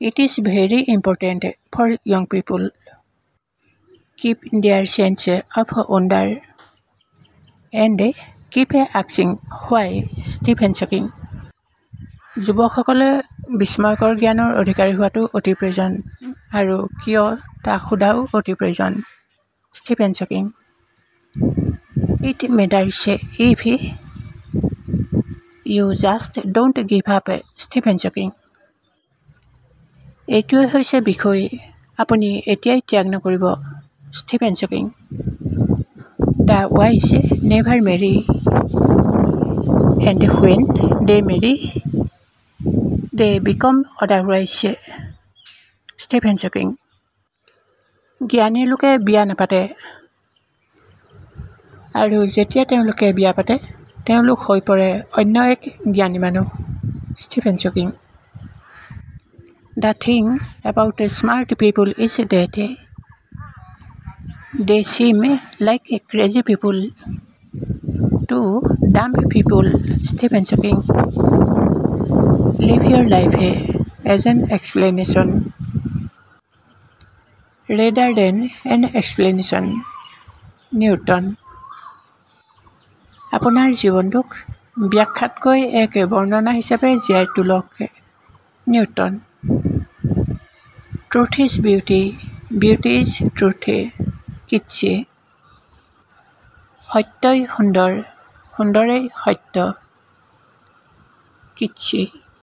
It is very important for young people keep their sense of wonder and keep asking why Stephen Hawking. যুৱকসকলে বিস্ময়কৰ জ্ঞানৰ অধিকাৰী হোৱাটো অতি প্ৰয়োজন আৰু কিয় তাক সোধাও অতি প্ৰয়োজন। Stephen Hawking. It matters if you just don't give up Stephen Hawking. এইটোৱে হৈছে বিষয় আপুনি এতিয়াই ত্যাগ নকৰিব Stephen Hawking. The wise never marry and when they marry they become otherwise Stephen Hawking. জ্ঞানী লোকে বিয়া নাপাতে আৰু যেতিয়া তেওঁলোকে বিয়া পাতে তেওঁলোক হৈ পৰে অন্য এক জ্ঞানী মানুহ Stephen Hawking. The thing about smart people is that they seem like crazy people to dumb people Stephen Hawking. Live your life as an explanation rather than an explanation Newton. আপোনাৰ জীৱনটোক ব্যাখ্যাতকৈ এক বৰ্ণনা হিচাপে জীয়াই তোলক Newton. Truth is beauty, beauty is truth কিটছি। সত্যই সুন্দৰ, সুন্দৰেই সত্য কিটছি।